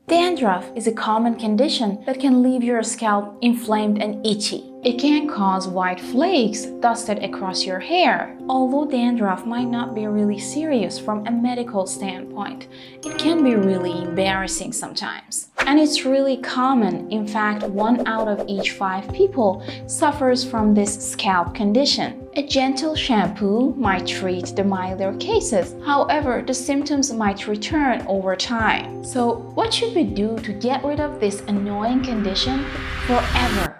Dandruff is a common condition that can leave your scalp inflamed and itchy. It can cause white flakes dusted across your hair. Although dandruff might not be really serious from a medical standpoint, it can be really embarrassing sometimes. And it's really common. In fact, 1 out of each 5 people suffers from this scalp condition. A gentle shampoo might treat the milder cases. However, the symptoms might return over time. So, what should we do to get rid of this annoying condition forever?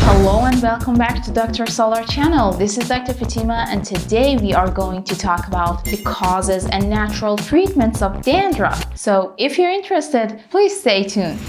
Hello and welcome back to Dr. Solar channel. This is Dr. Fatima and today we are going to talk about the causes and natural treatments of dandruff. So if you're interested, please stay tuned.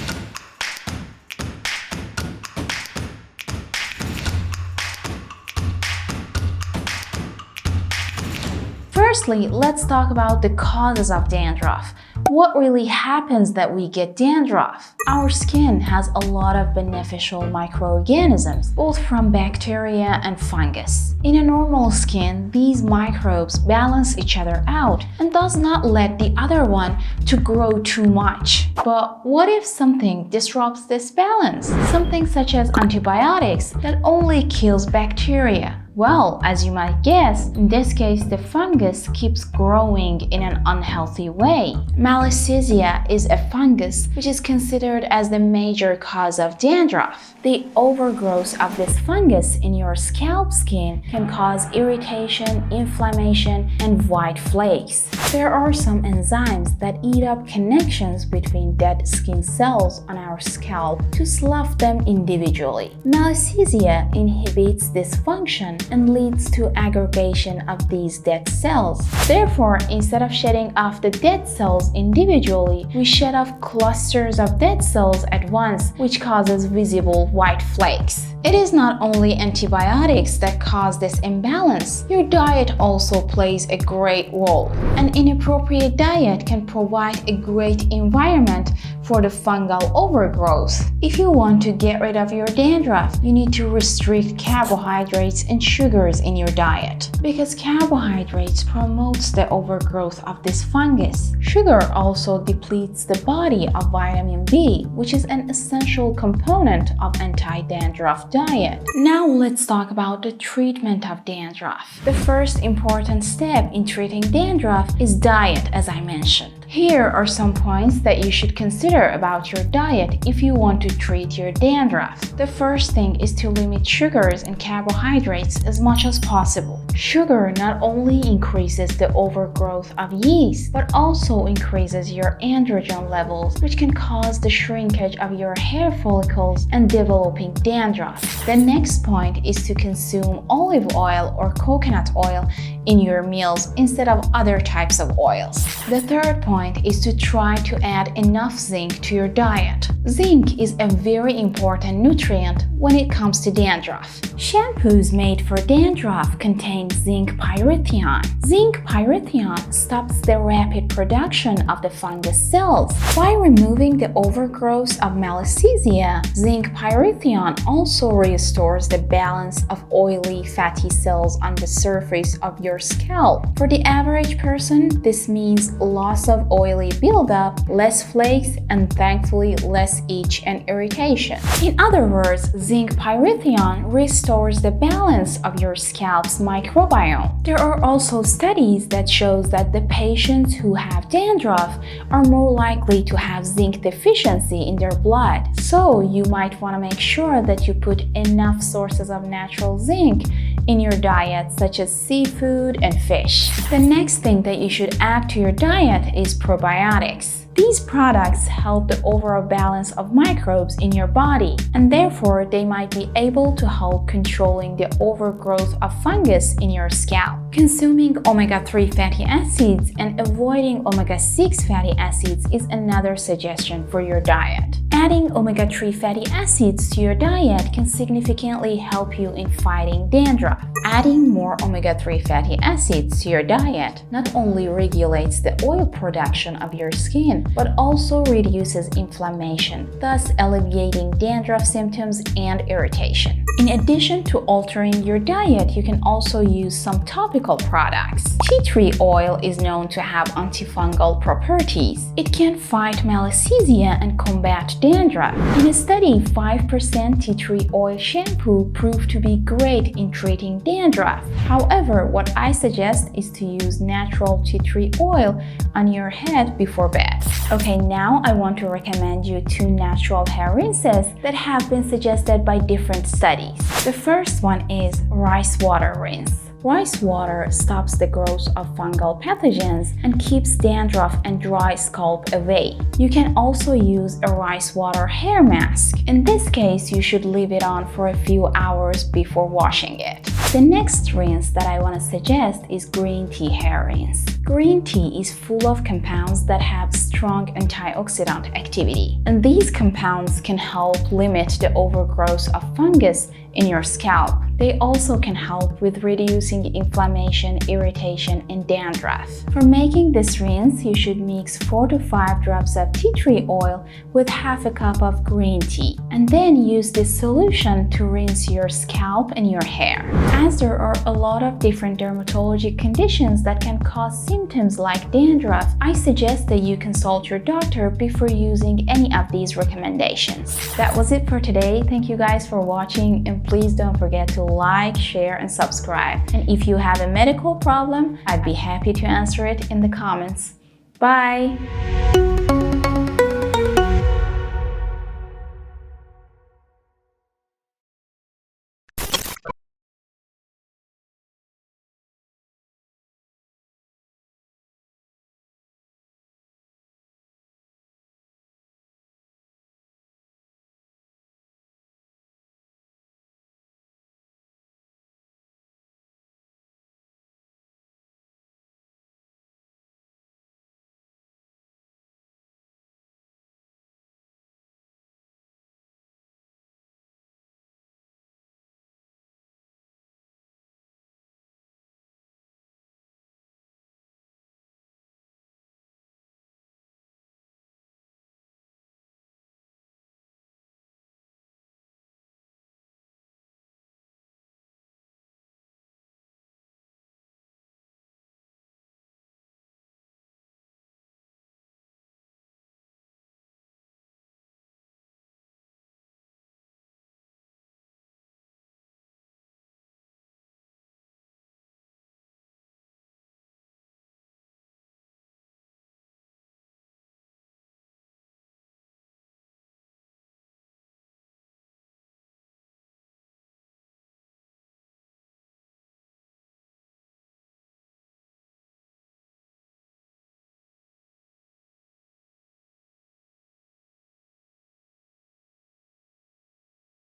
Firstly, let's talk about the causes of dandruff. What really happens that we get dandruff? Our skin has a lot of beneficial microorganisms, both from bacteria and fungus. In a normal skin, these microbes balance each other out and does not let the other one to grow too much. But what if something disrupts this balance? Something such as antibiotics that only kills bacteria. Well, as you might guess, in this case, the fungus keeps growing in an unhealthy way. Malassezia is a fungus which is considered as the major cause of dandruff. The overgrowth of this fungus in your scalp skin can cause irritation, inflammation, and white flakes. There are some enzymes that eat up connections between dead skin cells on our scalp to slough them individually. Malassezia inhibits this function and leads to aggregation of these dead cells. Therefore, instead of shedding off the dead cells individually, we shed off clusters of dead cells at once, which causes visible white flakes. It is not only antibiotics that cause this imbalance. Your diet also plays a great role. An inappropriate diet can provide a great environment for the fungal overgrowth. If you want to get rid of your dandruff, you need to restrict carbohydrates and sugars in your diet, because carbohydrates promotes the overgrowth of this fungus. Sugar also depletes the body of vitamin B, which is an essential component of anti-dandruff diet. Now let's talk about the treatment of dandruff. The first important step in treating dandruff is diet, as I mentioned. Here are some points that you should consider about your diet if you want to treat your dandruff. The first thing is to limit sugars and carbohydrates as much as possible. Sugar not only increases the overgrowth of yeast, but also increases your androgen levels, which can cause the shrinkage of your hair follicles and developing dandruff. The next point is to consume olive oil or coconut oil in your meals instead of other types of oils. The third point is to try to add enough zinc to your diet. Zinc is a very important nutrient when it comes to dandruff. Shampoos made for dandruff contain zinc pyrithione. Zinc pyrithione stops the rapid production of the fungus cells. By removing the overgrowth of Malassezia, zinc pyrithione also restores the balance of oily fatty cells on the surface of your scalp. For the average person, this means loss of oily buildup, less flakes, and thankfully less itch and irritation. In other words, zinc pyrithione restores the balance of your scalp's microbiome. There are also studies that shows that the patients who have dandruff are more likely to have zinc deficiency in their blood. So you might want to make sure that you put enough sources of natural zinc in your diet, such as seafood and fish. The next thing that you should add to your diet is probiotics. These products help the overall balance of microbes in your body, and therefore they might be able to help controlling the overgrowth of fungus in your scalp. Consuming omega-3 fatty acids and avoiding omega-6 fatty acids is another suggestion for your diet. Adding omega omega-3 fatty acids to your diet can significantly help you in fighting dandruff. Adding more omega-3 fatty acids to your diet not only regulates the oil production of your skin, but also reduces inflammation, thus alleviating dandruff symptoms and irritation. In addition to altering your diet, you can also use some topical products. Tea tree oil is known to have antifungal properties. It can fight malassezia and combat dandruff. In a study, 5% tea tree oil shampoo proved to be great in treating dandruff. However, what I suggest is to use natural tea tree oil on your head before bed. Okay, now I want to recommend you 2 natural hair rinses that have been suggested by different studies. The first one is rice water rinse. Rice water stops the growth of fungal pathogens and keeps dandruff and dry scalp away. You can also use a rice water hair mask. In this case, you should leave it on for a few hours before washing it. The next rinse that I want to suggest is green tea hair rinse. Green tea is full of compounds that have strong antioxidant activity, and these compounds can help limit the overgrowth of fungus in your scalp. They also can help with reducing inflammation, irritation, and dandruff. For making this rinse, you should mix 4 to 5 drops of tea tree oil with half a cup of green tea, and then use this solution to rinse your scalp and your hair. As there are a lot of different dermatologic conditions that can cause symptoms like dandruff, I suggest that you consult your doctor before using any of these recommendations. That was it for today. Thank you guys for watching, and please don't forget to like, share, and subscribe. And if you have a medical problem, I'd be happy to answer it in the comments. Bye!